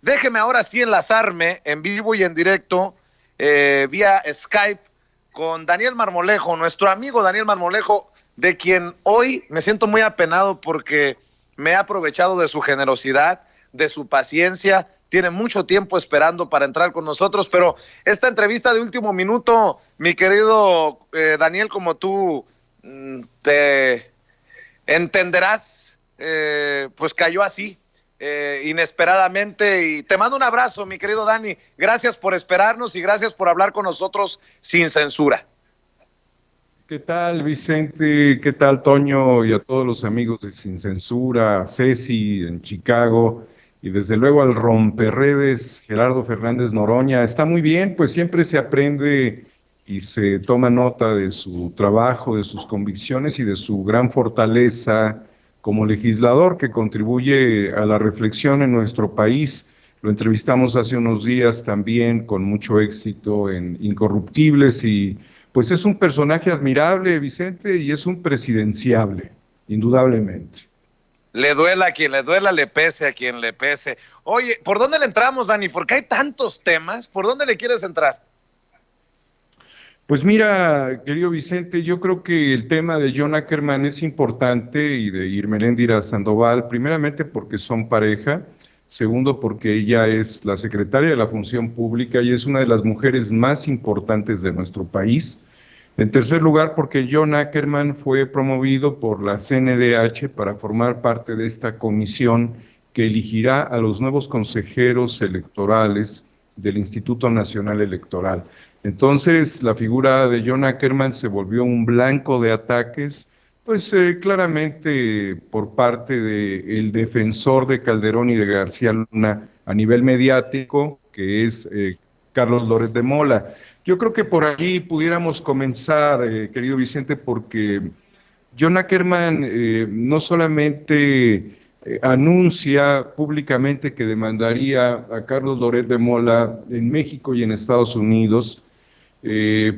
Déjeme ahora sí enlazarme en vivo y en directo vía Skype con Daniel Marmolejo, nuestro amigo Daniel Marmolejo, de quien hoy me siento muy apenado porque me he aprovechado de su generosidad, de su paciencia. Tiene mucho tiempo esperando para entrar con nosotros, pero esta entrevista de último minuto, mi querido Daniel, como tú te entenderás, pues cayó así, inesperadamente. Y te mando un abrazo, mi querido Dani. Gracias por esperarnos y gracias por hablar con nosotros sin censura. ¿Qué tal, Vicente? ¿Qué tal, Toño? Y a todos los amigos de Sin Censura, a Ceci en Chicago y desde luego al romperredes Gerardo Fernández Noroña. Está muy bien, pues siempre se aprende y se toma nota de su trabajo, de sus convicciones y de su gran fortaleza como legislador que contribuye a la reflexión en nuestro país. Lo entrevistamos hace unos días también con mucho éxito en Incorruptibles y pues es un personaje admirable, Vicente, y es un presidenciable, indudablemente. Le duela a quien le duela, le pese a quien le pese. Oye, ¿por dónde le entramos, Dani? Porque hay tantos temas. ¿Por dónde le quieres entrar? Pues mira, querido Vicente, yo creo que el tema de John Ackerman es importante y de Irmeléndira Sandoval, primeramente porque son pareja, segundo porque ella es la secretaria de la Función Pública y es una de las mujeres más importantes de nuestro país. En tercer lugar, porque John Ackerman fue promovido por la CNDH para formar parte de esta comisión que elegirá a los nuevos consejeros electorales del Instituto Nacional Electoral. Entonces, la figura de John Ackerman se volvió un blanco de ataques, pues claramente por parte del defensor de Calderón y de García Luna a nivel mediático, que es Carlos Loret de Mola. Yo creo que por allí pudiéramos comenzar, querido Vicente, porque John Ackerman no solamente anuncia públicamente que demandaría a Carlos Loret de Mola en México y en Estados Unidos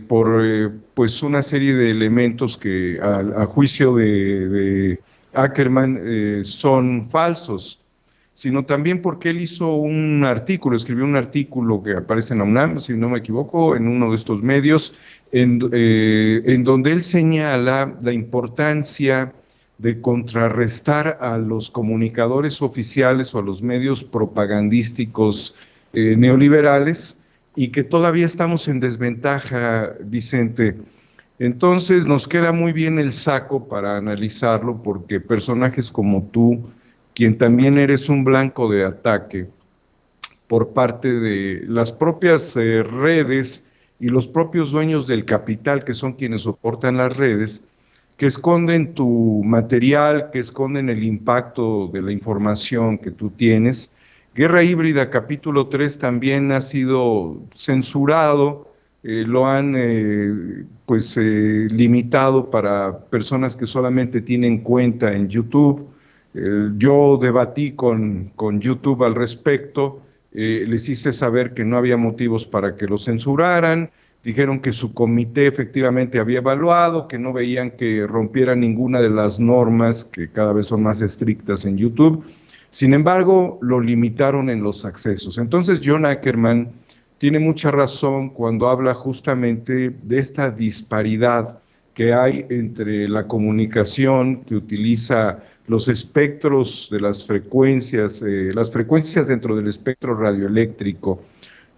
por pues una serie de elementos que a juicio de Ackerman son falsos, sino también porque él hizo un artículo, escribió un artículo que aparece en la UNAM, si no me equivoco, en uno de estos medios, en donde él señala la importancia de contrarrestar a los comunicadores oficiales o a los medios propagandísticos neoliberales y que todavía estamos en desventaja, Vicente. Entonces nos queda muy bien el saco para analizarlo porque personajes como tú, quien también eres un blanco de ataque por parte de las propias redes y los propios dueños del capital, que son quienes soportan las redes, que esconden tu material, que esconden el impacto de la información que tú tienes. Guerra Híbrida, capítulo 3, también ha sido censurado, lo han limitado para personas que solamente tienen cuenta en YouTube. Yo debatí con YouTube al respecto, les hice saber que no había motivos para que lo censuraran, dijeron que su comité efectivamente había evaluado, que no veían que rompiera ninguna de las normas que cada vez son más estrictas en YouTube. Sin embargo, lo limitaron en los accesos. Entonces, John Ackerman tiene mucha razón cuando habla justamente de esta disparidad que hay entre la comunicación que utiliza los espectros de las frecuencias dentro del espectro radioeléctrico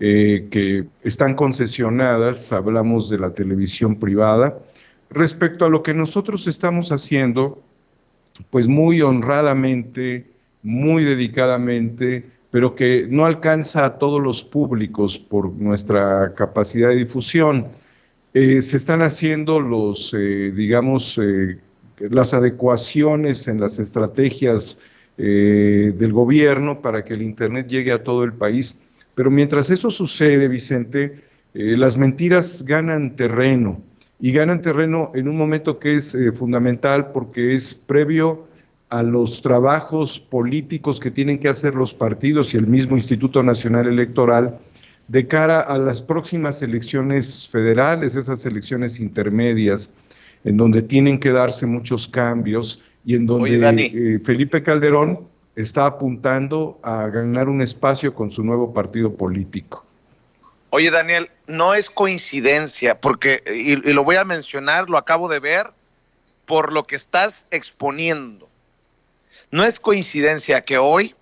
que están concesionadas, hablamos de la televisión privada, respecto a lo que nosotros estamos haciendo, pues muy honradamente, muy dedicadamente, pero que no alcanza a todos los públicos por nuestra capacidad de difusión. Se están haciendo las adecuaciones en las estrategias del gobierno para que el Internet llegue a todo el país. Pero mientras eso sucede, Vicente, las mentiras ganan terreno, y ganan terreno en un momento que es fundamental porque es previo a los trabajos políticos que tienen que hacer los partidos y el mismo Instituto Nacional Electoral de cara a las próximas elecciones federales, esas elecciones intermedias, en donde tienen que darse muchos cambios y en donde Oye, Dani, Felipe Calderón está apuntando a ganar un espacio con su nuevo partido político. Oye, Daniel, no es coincidencia, porque, y lo voy a mencionar, lo acabo de ver, por lo que estás exponiendo. No es coincidencia que hoy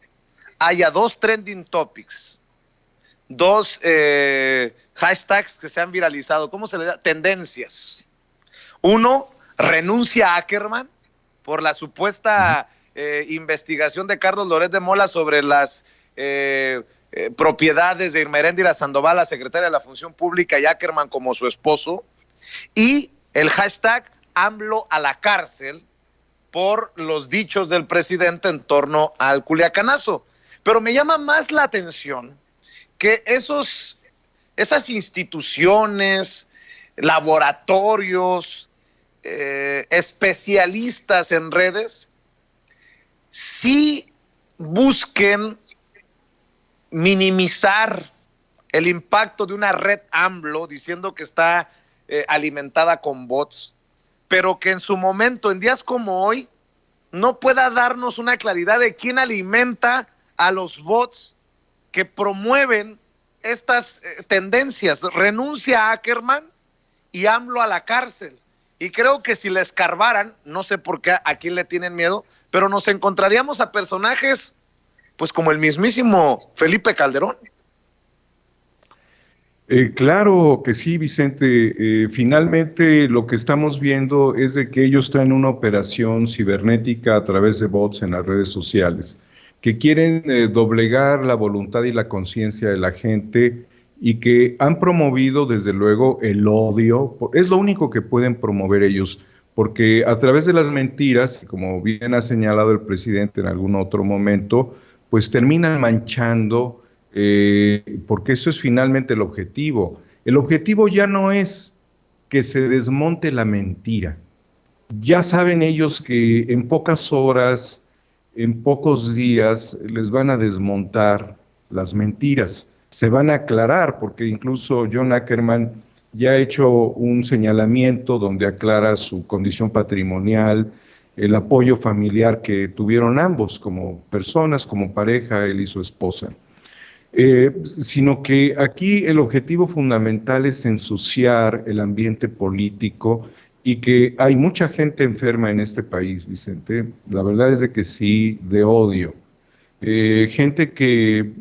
haya dos trending topics, dos hashtags que se han viralizado, ¿cómo se le da? Tendencias. Uno, renuncia a Ackerman por la supuesta investigación de Carlos Loret de Mola sobre las propiedades de Irma Heréndira Sandoval, la secretaria de la Función Pública, y Ackerman como su esposo. Y el hashtag AMLO a la cárcel por los dichos del presidente en torno al culiacanazo. Pero me llama más la atención que esas instituciones, laboratorios, especialistas en redes, sí busquen minimizar el impacto de una red AMLO diciendo que está alimentada con bots, pero que en su momento, en días como hoy, no pueda darnos una claridad de quién alimenta a los bots que promueven estas tendencias. Renuncia a Ackerman y AMLO a la cárcel. Y creo que si le escarbaran, no sé por qué a quién le tienen miedo, pero nos encontraríamos a personajes pues como el mismísimo Felipe Calderón. Claro que sí, Vicente. Finalmente lo que estamos viendo es de que ellos traen una operación cibernética a través de bots en las redes sociales, que quieren doblegar la voluntad y la conciencia de la gente y que han promovido desde luego el odio. Es lo único que pueden promover ellos, porque a través de las mentiras, como bien ha señalado el presidente en algún otro momento, pues terminan manchando, porque eso es finalmente el objetivo. El objetivo ya no es que se desmonte la mentira. Ya saben ellos que en pocas horas, en pocos días, les van a desmontar las mentiras. Se van a aclarar, porque incluso John Ackerman ya ha hecho un señalamiento donde aclara su condición patrimonial, el apoyo familiar que tuvieron ambos como personas, como pareja, él y su esposa. Sino que aquí el objetivo fundamental es ensuciar el ambiente político y que hay mucha gente enferma en este país, Vicente. La verdad es de que sí, de odio. Gente que,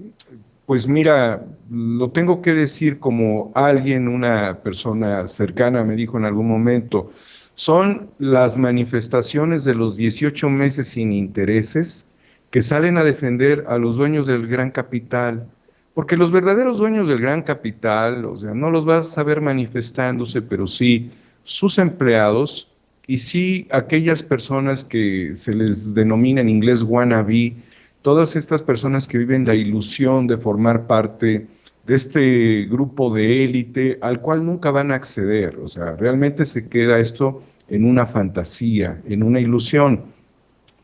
pues mira, lo tengo que decir como alguien, una persona cercana me dijo en algún momento, son las manifestaciones de los 18 meses sin intereses que salen a defender a los dueños del gran capital, porque los verdaderos dueños del gran capital, o sea, no los vas a ver manifestándose, pero sí sus empleados y sí aquellas personas que se les denomina en inglés wannabe, todas estas personas que viven la ilusión de formar parte de este grupo de élite al cual nunca van a acceder. O sea, realmente se queda esto en una fantasía, en una ilusión,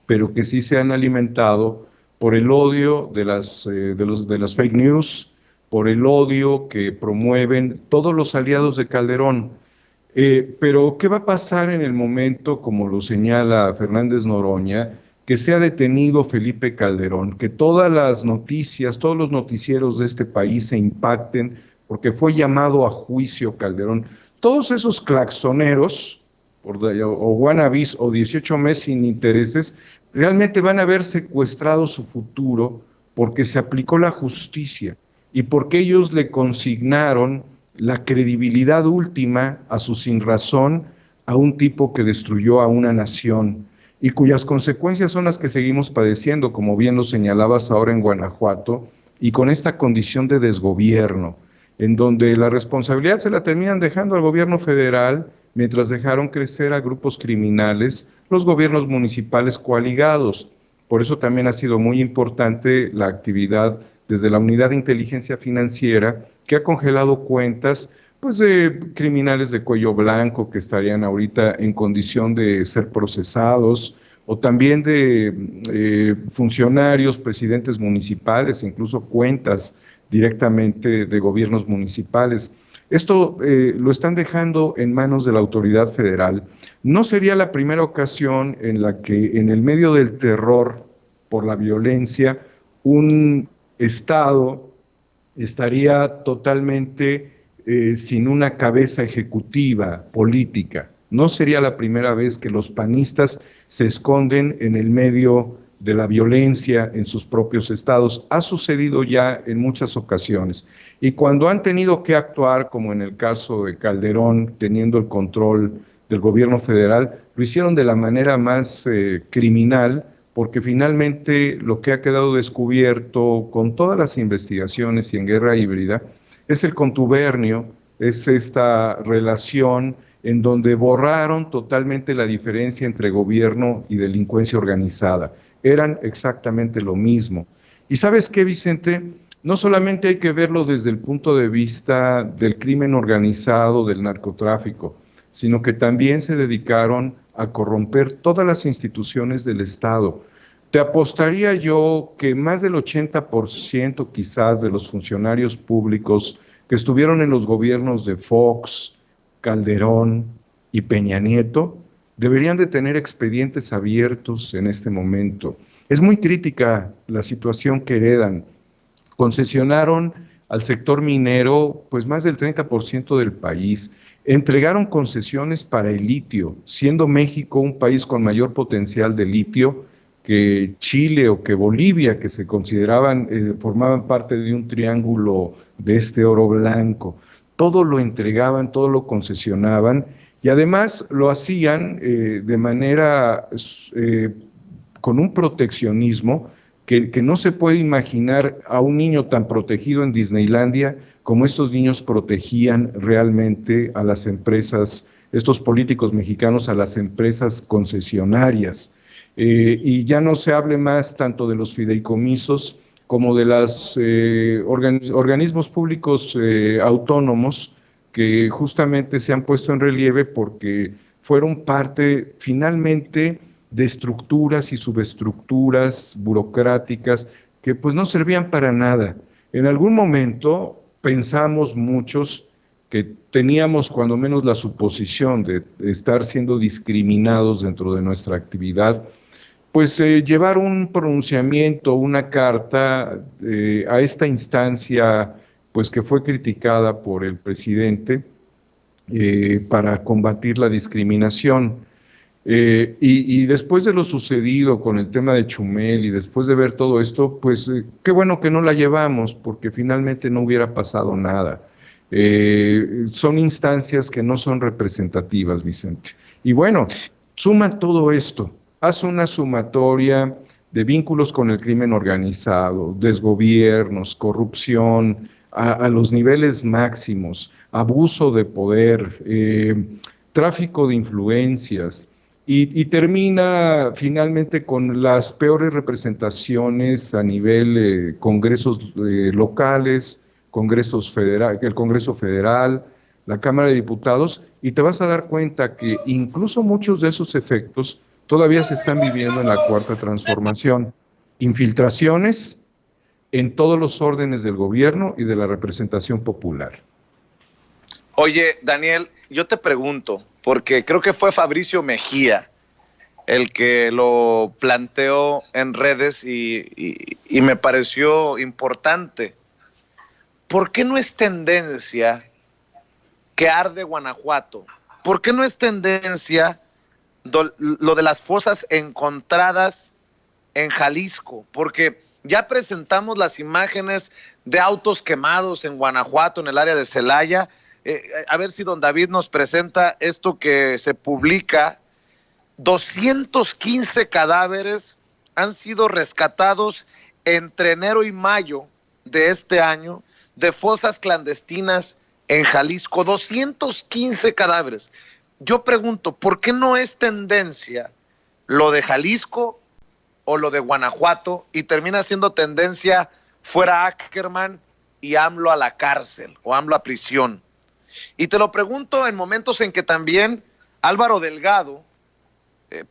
pero que sí se han alimentado por el odio de las fake news, por el odio que promueven todos los aliados de Calderón. Pero, ¿qué va a pasar en el momento, como lo señala Fernández Noroña, que sea detenido Felipe Calderón, que todas las noticias, todos los noticieros de este país se impacten porque fue llamado a juicio Calderón? Todos esos claxoneros, o wannabes, o 18 meses sin intereses, realmente van a haber secuestrado su futuro porque se aplicó la justicia y porque ellos le consignaron la credibilidad última a su sinrazón a un tipo que destruyó a una nación y cuyas consecuencias son las que seguimos padeciendo, como bien lo señalabas ahora en Guanajuato, y con esta condición de desgobierno, en donde la responsabilidad se la terminan dejando al gobierno federal, mientras dejaron crecer a grupos criminales, los gobiernos municipales coaligados. Por eso también ha sido muy importante la actividad desde la Unidad de Inteligencia Financiera, que ha congelado cuentas pues de criminales de cuello blanco que estarían ahorita en condición de ser procesados, o también de funcionarios, presidentes municipales, incluso cuentas directamente de gobiernos municipales. Esto lo están dejando en manos de la autoridad federal. No sería la primera ocasión en la que en el medio del terror por la violencia, un Estado estaría totalmente sin una cabeza ejecutiva política. No sería la primera vez que los panistas se esconden en el medio de la violencia en sus propios estados. Ha sucedido ya en muchas ocasiones. Y cuando han tenido que actuar, como en el caso de Calderón, teniendo el control del gobierno federal, lo hicieron de la manera más criminal, porque finalmente lo que ha quedado descubierto con todas las investigaciones y en guerra híbrida es el contubernio, es esta relación en donde borraron totalmente la diferencia entre gobierno y delincuencia organizada. Eran exactamente lo mismo. ¿Y sabes qué, Vicente? No solamente hay que verlo desde el punto de vista del crimen organizado, del narcotráfico, sino que también se dedicaron a corromper todas las instituciones del Estado. Te apostaría yo que más del 80% quizás de los funcionarios públicos que estuvieron en los gobiernos de Fox, Calderón y Peña Nieto deberían de tener expedientes abiertos en este momento. Es muy crítica la situación que heredan. Concesionaron al sector minero pues más del 30% del país. Entregaron concesiones para el litio, siendo México un país con mayor potencial de litio que Chile o que Bolivia, que se consideraban, formaban parte de un triángulo de este oro blanco. Todo lo entregaban, todo lo concesionaban y además lo hacían de manera con un proteccionismo que no se puede imaginar a un niño tan protegido en Disneylandia como estos niños protegían realmente a las empresas, estos políticos mexicanos, a las empresas concesionarias. Y ya no se hable más tanto de los fideicomisos como de los organismos públicos autónomos que justamente se han puesto en relieve porque fueron parte finalmente de estructuras y subestructuras burocráticas que pues no servían para nada. En algún momento pensamos muchos que teníamos cuando menos la suposición de estar siendo discriminados dentro de nuestra actividad, pues llevar un pronunciamiento, una carta a esta instancia, pues que fue criticada por el presidente para combatir la discriminación. Y después de lo sucedido con el tema de Chumel y después de ver todo esto, pues qué bueno que no la llevamos, porque finalmente no hubiera pasado nada. Son instancias que no son representativas, Vicente. Y bueno, suma todo esto. Haz una sumatoria de vínculos con el crimen organizado, desgobiernos, corrupción a los niveles máximos, abuso de poder, tráfico de influencias, y termina finalmente con las peores representaciones a nivel congresos locales, el Congreso Federal, la Cámara de Diputados, y te vas a dar cuenta que incluso muchos de esos efectos todavía se están viviendo en la Cuarta Transformación. Infiltraciones en todos los órdenes del gobierno y de la representación popular. Oye, Daniel, yo te pregunto, porque creo que fue Fabricio Mejía el que lo planteó en redes y me pareció importante. ¿Por qué no es tendencia que arde Guanajuato? ¿Por qué no es tendencia lo de las fosas encontradas en Jalisco? Porque ya presentamos las imágenes de autos quemados en Guanajuato, en el área de Celaya. A ver si don David nos presenta esto que se publica. 215 cadáveres han sido rescatados entre enero y mayo de este año de fosas clandestinas en Jalisco. 215 cadáveres. Yo pregunto, ¿por qué no es tendencia lo de Jalisco o lo de Guanajuato y termina siendo tendencia fuera Ackerman y AMLO a la cárcel o AMLO a prisión? Y te lo pregunto en momentos en que también Álvaro Delgado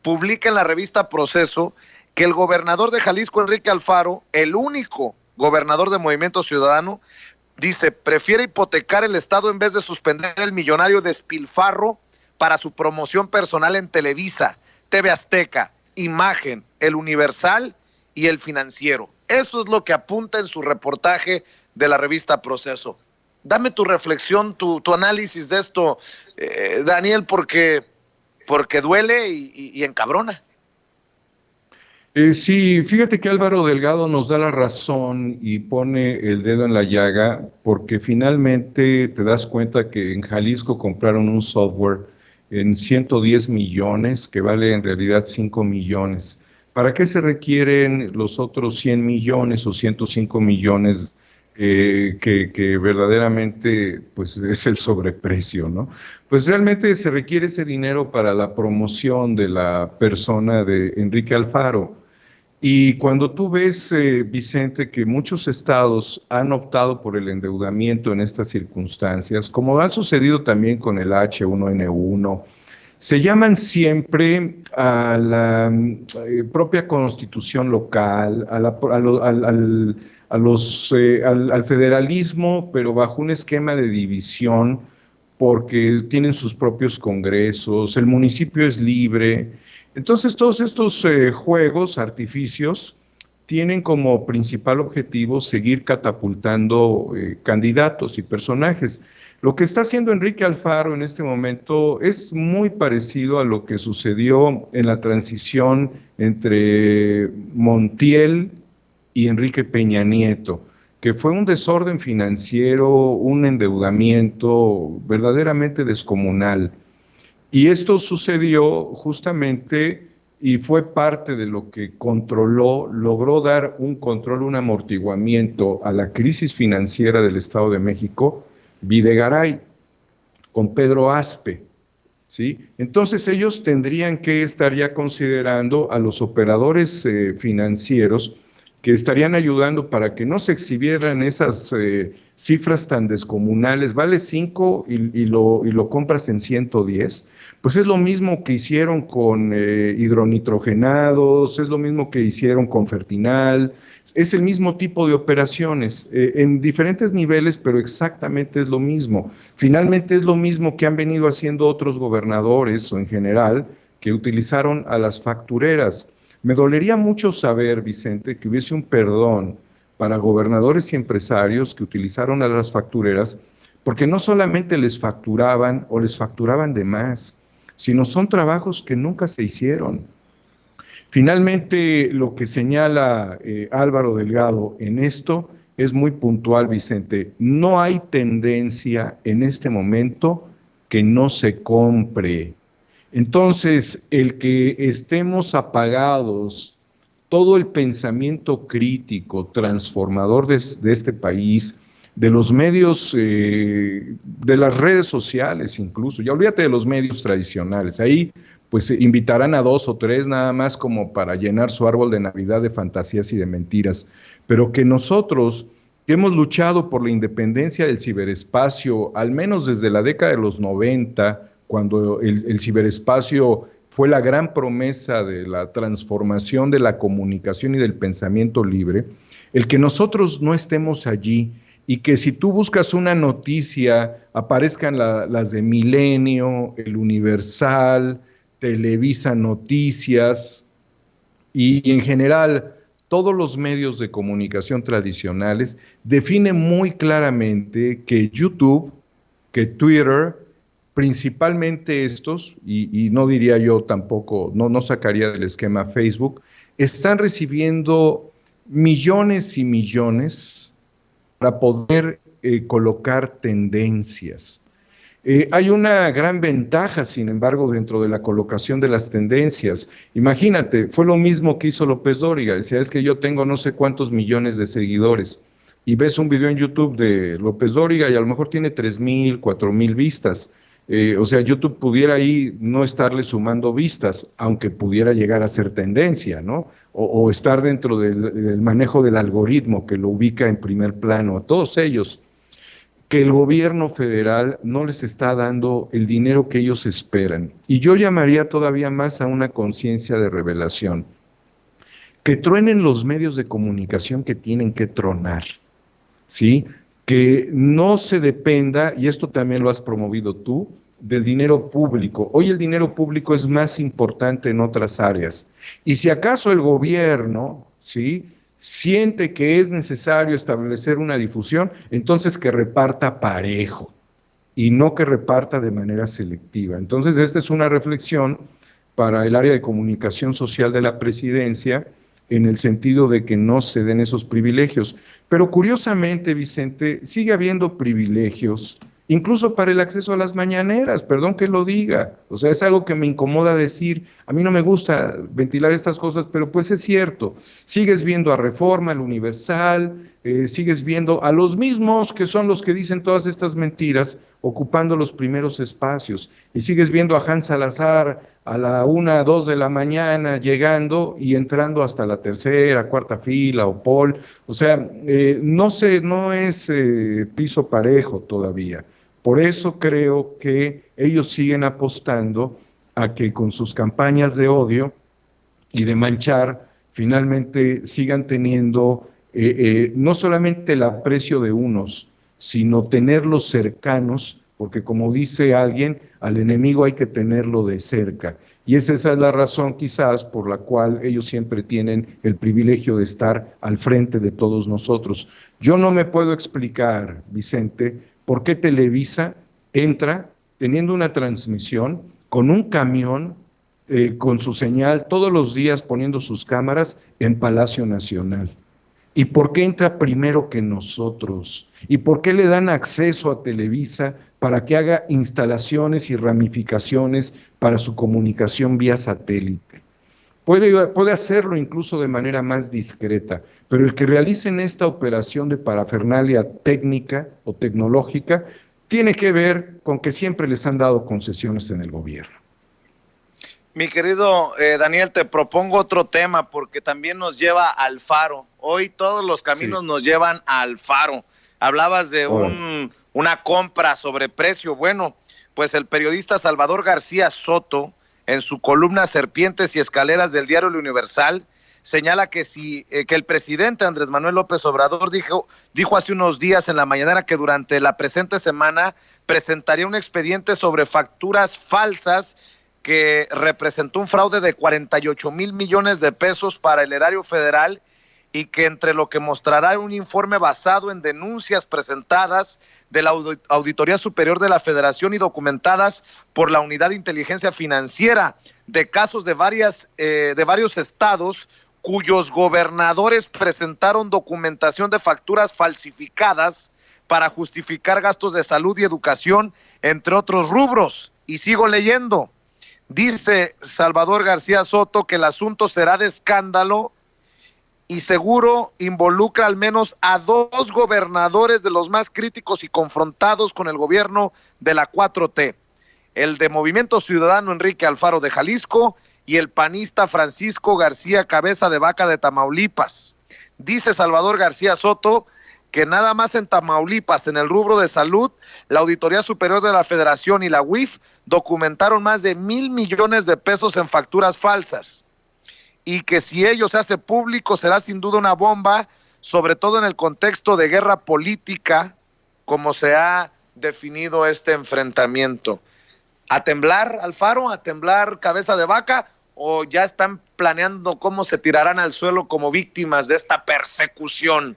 publica en la revista Proceso que el gobernador de Jalisco, Enrique Alfaro, el único gobernador de Movimiento Ciudadano, dice, prefiere hipotecar el Estado en vez de suspender el millonario despilfarro para su promoción personal en Televisa, TV Azteca, Imagen, El Universal y el financiero. Eso es lo que apunta en su reportaje de la revista Proceso. Dame tu reflexión, tu análisis de esto, Daniel, porque duele y encabrona. Sí, fíjate que Álvaro Delgado nos da la razón y pone el dedo en la llaga, porque finalmente te das cuenta que en Jalisco compraron un software en 110 millones, que vale en realidad 5 millones. ¿Para qué se requieren los otros 100 millones o 105 millones que verdaderamente pues, es el sobreprecio, ¿no? Pues realmente se requiere ese dinero para la promoción de la persona de Enrique Alfaro. Y cuando tú ves, Vicente, que muchos estados han optado por el endeudamiento en estas circunstancias, como ha sucedido también con el H1N1, se llaman siempre a la propia constitución local, al federalismo, pero bajo un esquema de división, porque tienen sus propios congresos, el municipio es libre. Entonces, todos estos juegos, artificios, tienen como principal objetivo seguir catapultando candidatos y personajes. Lo que está haciendo Enrique Alfaro en este momento es muy parecido a lo que sucedió en la transición entre Montiel y Enrique Peña Nieto, que fue un desorden financiero, un endeudamiento verdaderamente descomunal. Y esto sucedió justamente y fue parte de lo que logró dar un control, un amortiguamiento a la crisis financiera del Estado de México, Videgaray, con Pedro Aspe, ¿sí? Entonces ellos tendrían que estar ya considerando a los operadores financieros que estarían ayudando para que no se exhibieran esas cifras tan descomunales, vale 5 y lo compras en 110, pues es lo mismo que hicieron con hidronitrogenados, es lo mismo que hicieron con Fertinal, es el mismo tipo de operaciones, en diferentes niveles, pero exactamente es lo mismo. Finalmente es lo mismo que han venido haciendo otros gobernadores o en general, que utilizaron a las factureras. Me dolería mucho saber, Vicente, que hubiese un perdón para gobernadores y empresarios que utilizaron a las factureras, porque no solamente les facturaban o les facturaban de más, sino son trabajos que nunca se hicieron. Finalmente, lo que señala Álvaro Delgado en esto es muy puntual, Vicente. No hay tendencia en este momento que no se compre. Entonces, el que estemos apagados, todo el pensamiento crítico, transformador de este país, de los medios, de las redes sociales incluso, ya olvídate de los medios tradicionales, ahí pues invitarán a 2 o 3 nada más como para llenar su árbol de Navidad de fantasías y de mentiras, pero que nosotros que hemos luchado por la independencia del ciberespacio, al menos desde la década de los 90, cuando el ciberespacio fue la gran promesa de la transformación de la comunicación y del pensamiento libre, el que nosotros no estemos allí y que si tú buscas una noticia aparezcan las de Milenio, El Universal, Televisa Noticias y en general todos los medios de comunicación tradicionales, definen muy claramente que YouTube, que Twitter, principalmente estos, y no diría yo tampoco, no sacaría del esquema Facebook, están recibiendo millones y millones para poder colocar tendencias. Hay una gran ventaja, sin embargo, dentro de la colocación de las tendencias. Imagínate, fue lo mismo que hizo López Dóriga, decía, es que yo tengo no sé cuántos millones de seguidores, y ves un video en YouTube de López Dóriga y a lo mejor tiene 3,000, 4,000 vistas. O sea, YouTube pudiera ahí no estarle sumando vistas, aunque pudiera llegar a ser tendencia, ¿no? O estar dentro del manejo del algoritmo que lo ubica en primer plano. A todos ellos, que el gobierno federal no les está dando el dinero que ellos esperan. Y yo llamaría todavía más a una conciencia de revelación. Que truenen los medios de comunicación que tienen que tronar, ¿sí? Que no se dependa, y esto también lo has promovido tú, del dinero público. Hoy el dinero público es más importante en otras áreas. Y si acaso el gobierno, ¿sí? Siente que es necesario establecer una difusión, entonces que reparta parejo y no que reparta de manera selectiva. Entonces, esta es una reflexión para el área de comunicación social de la presidencia, en el sentido de que no se den esos privilegios. Pero curiosamente, Vicente, sigue habiendo privilegios, incluso para el acceso a las mañaneras, perdón que lo diga. O sea, es algo que me incomoda decir. A mí no me gusta ventilar estas cosas, pero pues es cierto. Sigues viendo a Reforma, al Universal, sigues viendo a los mismos que son los que dicen todas estas mentiras, ocupando los primeros espacios. Y sigues viendo a Hans Salazar a la 1, 2 de la mañana llegando y entrando hasta la tercera, cuarta fila, o Paul. O sea, no es piso parejo todavía. Por eso creo que ellos siguen apostando a que con sus campañas de odio y de manchar, finalmente sigan teniendo no solamente el aprecio de unos, sino tenerlos cercanos, porque como dice alguien, al enemigo hay que tenerlo de cerca. Y esa es la razón quizás por la cual ellos siempre tienen el privilegio de estar al frente de todos nosotros. Yo no me puedo explicar, Vicente, por qué Televisa entra teniendo una transmisión con un camión, con su señal, todos los días poniendo sus cámaras en Palacio Nacional. ¿Y por qué entra primero que nosotros? ¿Y por qué le dan acceso a Televisa para que haga instalaciones y ramificaciones para su comunicación vía satélite? Puede hacerlo incluso de manera más discreta, pero el que realicen esta operación de parafernalia técnica o tecnológica tiene que ver con que siempre les han dado concesiones en el gobierno. Mi querido Daniel, te propongo otro tema porque también nos lleva al faro. Hoy todos los caminos nos llevan al faro. Hablabas de una compra sobre precio. Bueno, pues el periodista Salvador García Soto, en su columna Serpientes y Escaleras del diario El Universal, señala que que el presidente Andrés Manuel López Obrador dijo hace unos días en la mañanera que durante la presente semana presentaría un expediente sobre facturas falsas que representó un fraude de 48 mil millones de pesos para el erario federal, y que entre lo que mostrará un informe basado en denuncias presentadas de la Auditoría Superior de la Federación y documentadas por la Unidad de Inteligencia Financiera de casos de varios estados cuyos gobernadores presentaron documentación de facturas falsificadas para justificar gastos de salud y educación, entre otros rubros. Y sigo leyendo. Dice Salvador García Soto que el asunto será de escándalo y seguro involucra al menos a 2 gobernadores de los más críticos y confrontados con el gobierno de la 4T, el de Movimiento Ciudadano Enrique Alfaro de Jalisco y el panista Francisco García Cabeza de Vaca de Tamaulipas. Dice Salvador García Soto que nada más en Tamaulipas, en el rubro de salud, la Auditoría Superior de la Federación y la UIF documentaron más de 1,000 millones de pesos en facturas falsas, y que si ello se hace público será sin duda una bomba, sobre todo en el contexto de guerra política, como se ha definido este enfrentamiento. ¿A temblar, Alfaro? ¿A temblar, Cabeza de Vaca? ¿O ya están planeando cómo se tirarán al suelo como víctimas de esta persecución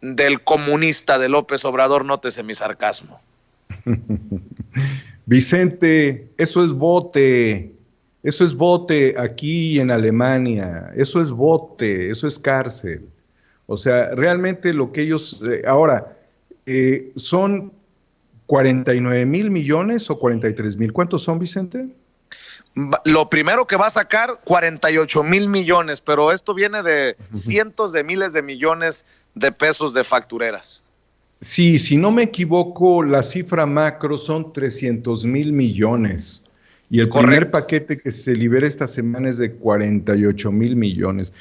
del comunista de López Obrador? Nótese mi sarcasmo. Vicente, eso es bote aquí en Alemania, eso es bote, eso es cárcel. O sea, realmente lo que ellos, ahora, son 49 mil millones o 43 mil, ¿cuántos son, Vicente? Lo primero que va a sacar, 48 mil millones, pero esto viene de cientos de miles de millones de pesos de factureras. Sí, si no me equivoco, la cifra macro son 300 mil millones. Y el primer paquete que se libera esta semana es de 48 mil millones.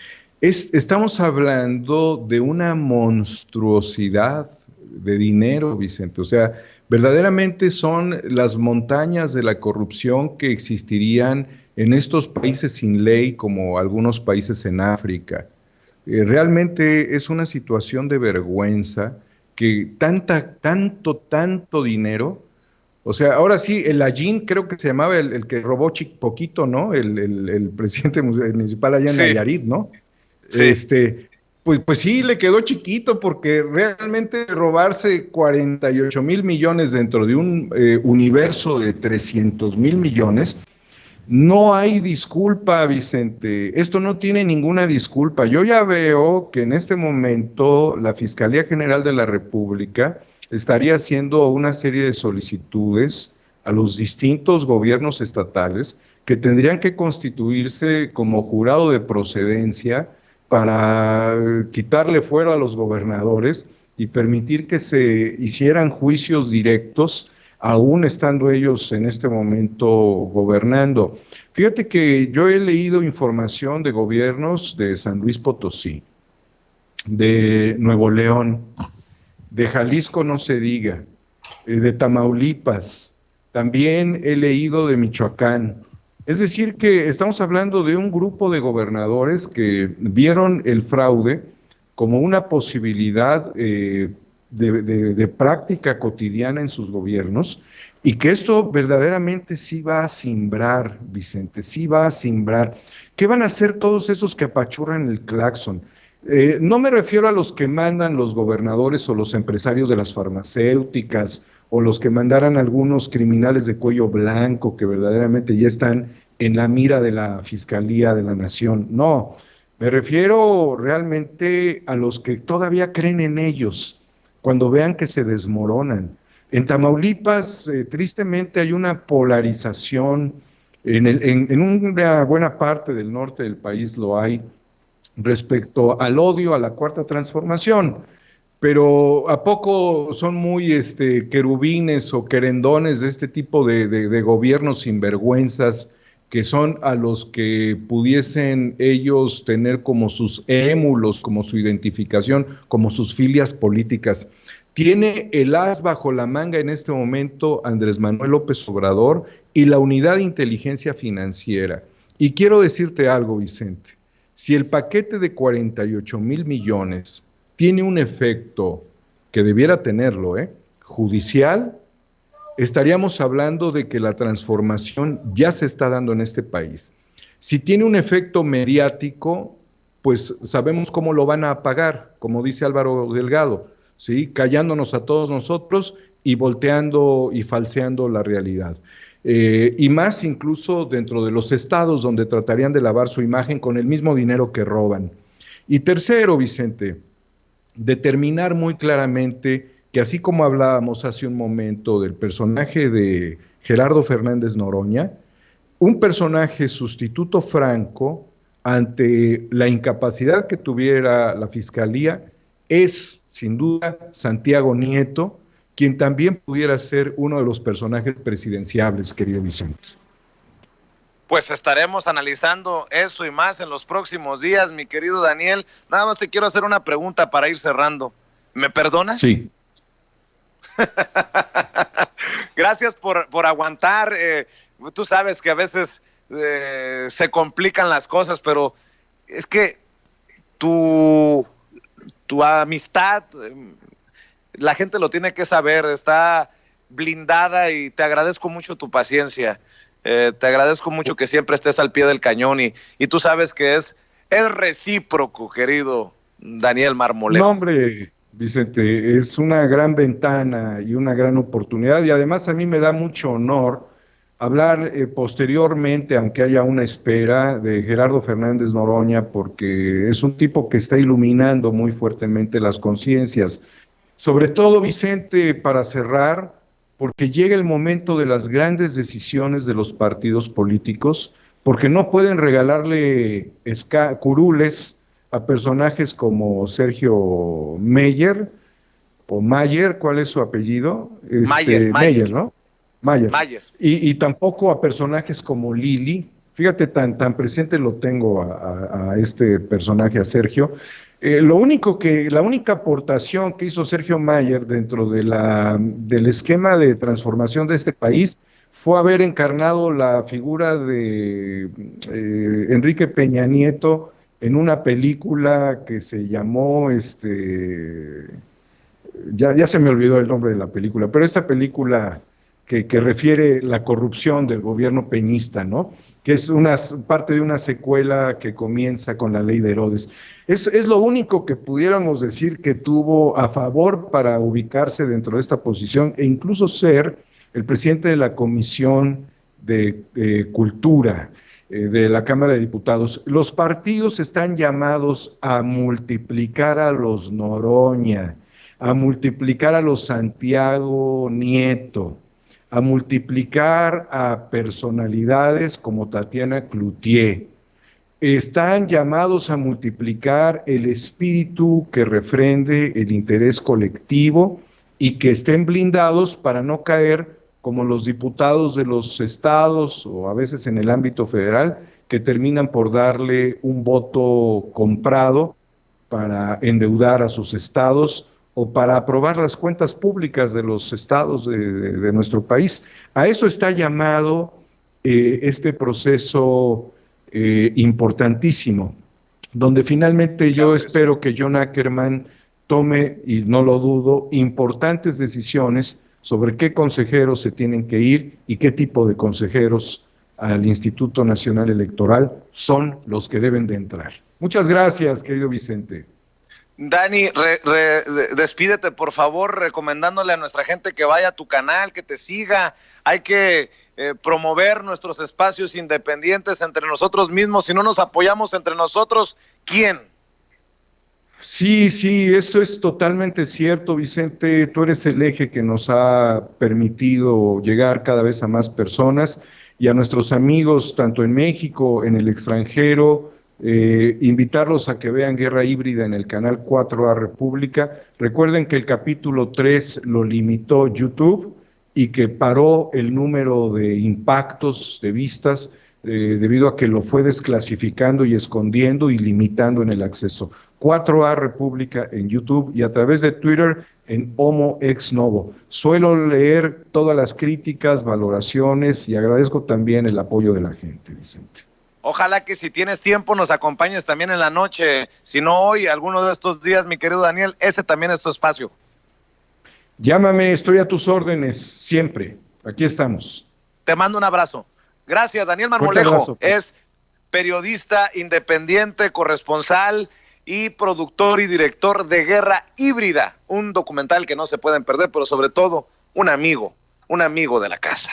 Estamos hablando de una monstruosidad de dinero, Vicente. O sea, verdaderamente son las montañas de la corrupción que existirían en estos países sin ley, como algunos países en África. Realmente es una situación de vergüenza que tanto dinero. O sea, ahora sí, el Allín, creo que se llamaba el que robó poquito, ¿no? El presidente municipal allá en Nayarit, ¿no? Sí. Pues sí, le quedó chiquito porque realmente robarse 48 mil millones dentro de un universo de 300 mil millones, no hay disculpa, Vicente. Esto no tiene ninguna disculpa. Yo ya veo que en este momento la Fiscalía General de la República estaría haciendo una serie de solicitudes a los distintos gobiernos estatales que tendrían que constituirse como jurado de procedencia para quitarle fuero a los gobernadores y permitir que se hicieran juicios directos aún estando ellos en este momento gobernando. Fíjate que yo he leído información de gobiernos de San Luis Potosí, de Nuevo León, de Jalisco no se diga, de Tamaulipas, también he leído de Michoacán. Es decir, que estamos hablando de un grupo de gobernadores que vieron el fraude como una posibilidad de práctica cotidiana en sus gobiernos y que esto verdaderamente sí va a simbrar, Vicente, sí va a simbrar. ¿Qué van a hacer todos esos que apachurran el claxon? No me refiero a los que mandan los gobernadores o los empresarios de las farmacéuticas o los que mandaran algunos criminales de cuello blanco que verdaderamente ya están en la mira de la Fiscalía de la Nación. No, me refiero realmente a los que todavía creen en ellos cuando vean que se desmoronan. En Tamaulipas, tristemente, hay una polarización, en una buena parte del norte del país lo hay, respecto al odio a la cuarta transformación. Pero ¿a poco son muy querubines o querendones de este tipo de gobiernos sinvergüenzas que son a los que pudiesen ellos tener como sus émulos, como su identificación, como sus filias políticas? Tiene el as bajo la manga en este momento Andrés Manuel López Obrador y la Unidad de Inteligencia Financiera. Y quiero decirte algo, Vicente. Si el paquete de 48 mil millones tiene un efecto que debiera tenerlo, judicial, estaríamos hablando de que la transformación ya se está dando en este país. Si tiene un efecto mediático, pues sabemos cómo lo van a apagar, como dice Álvaro Delgado, ¿sí? Callándonos a todos nosotros y volteando y falseando la realidad. Y más incluso dentro de los estados donde tratarían de lavar su imagen con el mismo dinero que roban. Y tercero, Vicente, determinar muy claramente que así como hablábamos hace un momento del personaje de Gerardo Fernández Noroña, un personaje sustituto franco ante la incapacidad que tuviera la Fiscalía es, sin duda, Santiago Nieto, quien también pudiera ser uno de los personajes presidenciables, querido Vicente. Pues estaremos analizando eso y más en los próximos días, mi querido Daniel. Nada más te quiero hacer una pregunta para ir cerrando. ¿Me perdonas? Sí. Gracias por aguantar. Tú sabes que a veces se complican las cosas, pero es que tu amistad, la gente lo tiene que saber, está blindada y te agradezco mucho tu paciencia. Te agradezco mucho que siempre estés al pie del cañón y tú sabes que es recíproco, querido Daniel Marmolejo. No, hombre, Vicente, es una gran ventana y una gran oportunidad y además a mí me da mucho honor hablar posteriormente, aunque haya una espera, de Gerardo Fernández Noroña, porque es un tipo que está iluminando muy fuertemente las conciencias. Sobre todo, Vicente, para cerrar, porque llega el momento de las grandes decisiones de los partidos políticos, porque no pueden regalarle curules a personajes como Sergio Meyer, o Mayer, ¿cuál es su apellido? Meyer, ¿no? Mayer. Y tampoco a personajes como Lili. Fíjate, tan presente lo tengo a este personaje, a Sergio. La única aportación que hizo Sergio Mayer dentro del esquema de transformación de este país fue haber encarnado la figura de Enrique Peña Nieto en una película que se llamó, ya se me olvidó el nombre de la película, pero esta película que refiere la corrupción del gobierno peñista, ¿no? Que es parte de una secuela que comienza con la ley de Herodes. Es lo único que pudiéramos decir que tuvo a favor para ubicarse dentro de esta posición e incluso ser el presidente de la Comisión de Cultura de la Cámara de Diputados. Los partidos están llamados a multiplicar a los Noroña, a multiplicar a los Santiago Nieto, a multiplicar a personalidades como Tatiana Cloutier. Están llamados a multiplicar el espíritu que refrende el interés colectivo y que estén blindados para no caer como los diputados de los estados o a veces en el ámbito federal que terminan por darle un voto comprado para endeudar a sus estados o para aprobar las cuentas públicas de los estados de nuestro país. A eso está llamado este proceso importantísimo, donde finalmente yo espero que John Ackerman tome, y no lo dudo, importantes decisiones sobre qué consejeros se tienen que ir y qué tipo de consejeros al Instituto Nacional Electoral son los que deben de entrar. Muchas gracias, querido Vicente. Dani, despídete por favor recomendándole a nuestra gente que vaya a tu canal, que te siga. Hay que promover nuestros espacios independientes entre nosotros mismos. Si no nos apoyamos entre nosotros, ¿quién? Sí, eso es totalmente cierto, Vicente. Tú eres el eje que nos ha permitido llegar cada vez a más personas y a nuestros amigos, tanto en México, en el extranjero, invitarlos a que vean Guerra Híbrida en el canal 4A República. Recuerden que el capítulo 3 lo limitó YouTube y que paró el número de impactos, de vistas, debido a que lo fue desclasificando y escondiendo y limitando en el acceso. 4A República en YouTube y a través de Twitter en Homo Ex Novo. Suelo leer todas las críticas, valoraciones y agradezco también el apoyo de la gente, Vicente. Ojalá que si tienes tiempo nos acompañes también en la noche, si no hoy, alguno de estos días, mi querido Daniel, ese también es tu espacio. Llámame, estoy a tus órdenes, siempre. Aquí estamos. Te mando un abrazo. Gracias, Daniel Marmolejo. Es periodista independiente, corresponsal y productor y director de Guerra Híbrida, un documental que no se pueden perder, pero sobre todo un amigo de la casa.